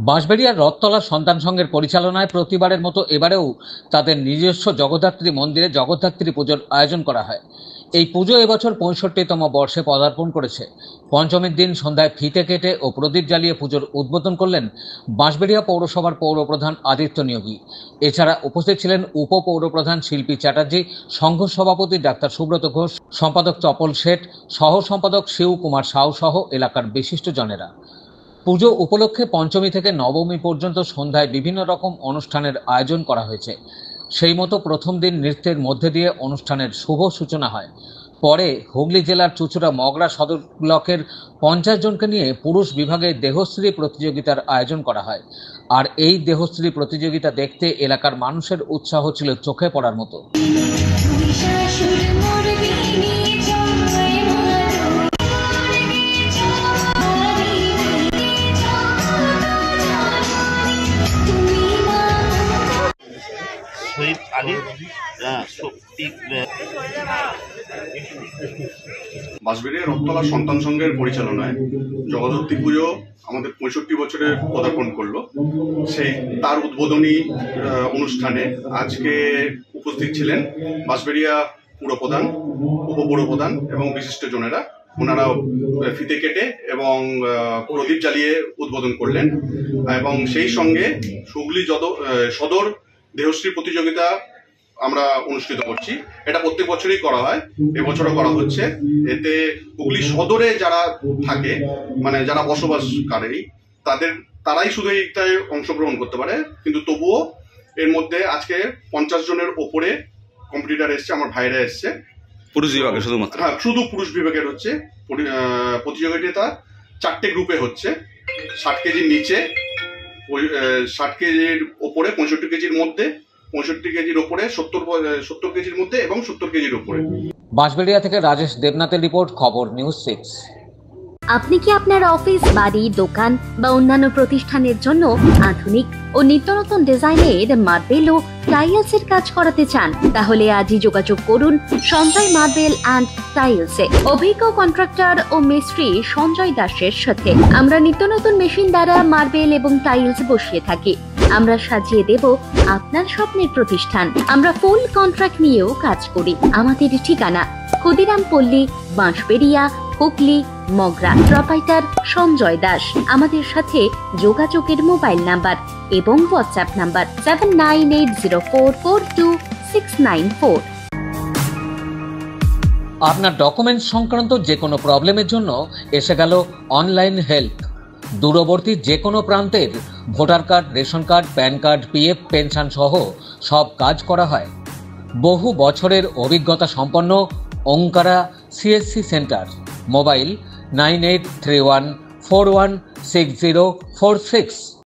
বাঁশবেড়িয়ার রথতলা সন্তান সংঘের পরিচালনায় প্রতিবারের মতো এবারেও তাদের নিজস্ব জগদ্ধাত্রী মন্দিরে জগদ্ধাত্রী পুজোর আয়োজন করা হয়। এই পুজো এবছর ৬৫তম বর্ষে পদার্পণ করেছে। পঞ্চমীর দিন সন্ধ্যায় ফিতে কেটে ও প্রদীপ জ্বালিয়ে পুজোর উদ্বোধন করলেন বাঁশবেড়িয়া পৌরসভার পৌরপ্রধান আদিত্য নিয়োগী। এছাড়া উপস্থিত ছিলেন উপপৌরপ্রধান শিল্পী চ্যাটার্জি, সংঘ সভাপতি ডাক্তার সুব্রত ঘোষ, সম্পাদক তপল শেঠ, সহ সম্পাদক শিব কুমার সাউ সহ এলাকার বিশিষ্টজনেরা। পুজো উপলক্ষে পঞ্চমী থেকে নবমী পর্যন্ত সন্ধ্যায় বিভিন্ন রকম অনুষ্ঠানের আয়োজন করা হয়েছে। সেই মতো প্রথম দিন নৃত্যের মধ্যে দিয়ে অনুষ্ঠানের শুভ সূচনা হয়। পরে হুগলি জেলার চুঁচুড়া মগরা সদর ব্লকের 50 জনকে নিয়ে পুরুষ বিভাগে দেহশ্রী প্রতিযোগিতার আয়োজন করা হয়। আর এই দেহশ্রী প্রতিযোগিতা দেখতে এলাকার মানুষের উৎসাহ ছিল চোখে পড়ার মতো। বাঁশবেড়িয়া রথতলা সন্তান সংঘের পরিচালনায় জগদ্ধাত্রী পুজো আমাদের 65 বছরে পদার্পণ করলো। সেই তার উদ্বোধনী অনুষ্ঠানে আজকে উপস্থিত ছিলেন বাঁশবেড়িয়া পুরপ্রধান, উপপুরপ্রধান এবং বিশিষ্টজনেরা। ওনারা ফিতে কেটে এবং প্রদীপ জ্বালিয়ে উদ্বোধন করলেন এবং সেই সঙ্গে হুগলি সদর দেহশ্রী প্রতিযোগিতা আমরা অনুষ্ঠিত করছি। এটা প্রত্যেক বছরই করা হয়, এবছরও করা হচ্ছে। এতে হুগলি সদরে যারা থাকে, মানে যারা বসবাসকারী, তারাই শুধু এইটায় অংশগ্রহণ করতে পারে। কিন্তু তবুও এর মধ্যে আজকে 50 জনের ওপরে কম্পিটিটর এসছে, আমার ভাইরা এসছে। পুরুষ বিভাগে শুধুমাত্র? হ্যাঁ, শুধু পুরুষ বিভাগের হচ্ছে। প্রতিযোগিতা 4টে গ্রুপে হচ্ছে। 60 কেজির নিচে, 60 কেজির ওপরে, 65 কেজির মধ্যে, 65 কেজির ওপরে, 70 কেজির মধ্যে এবং 70 কেজির ওপরে। বাঁশবেড়িয়া থেকে রাজেশ দেবনাথের রিপোর্ট, খবর নিউজ 6। আপনি কি আপনার অফিস, বাড়ি, দোকান বা অন্যান্য প্রতিষ্ঠানের জন্য আধুনিক ও নিত্য নতুন ডিজাইনের মার্বেল ও টাইলসের কাজ করাতে চান? তাহলে আজই যোগাযোগ করুন সঞ্জয় মার্বেল অ্যান্ড টাইলসে। অভিজ্ঞ কন্ট্রাক্টর ও মিস্ত্রি সঞ্জয় দাসের সাথে আমরা নিত্য নতুন মেশিন দ্বারা মার্বেল এবং টাইলস বসিয়ে থাকি। আমরা সাজিয়ে দেব আপনার স্বপ্নের প্রতিষ্ঠান। আমরা ফুল কন্ট্রাক্ট নিয়েও কাজ করি। আমাদের ঠিকানা ক্ষুদিরাম পল্লী, বাঁশবেড়িয়া, হুগলি, মগরা। প্রোপাইটার সঞ্জয় দাস। আমাদের সাথে যোগাযোগের মোবাইল নাম্বার এবং হোয়াটসঅ্যাপ নাম্বার 7804426694। আপনার ডকুমেন্ট সংক্রান্ত যে কোনো প্রবলেমের জন্য এসে গেল অনলাইন হেল্প। দূরবর্তী যে কোনো প্রান্তের voter card, ration card, pan card, PF, pension সহ সব কাজ করা হয়। বহু বছরের অভিজ্ঞতা সম্পন্ন ওঙ্কারা সিএসসি সেন্টার। মোবাইল 9831416046।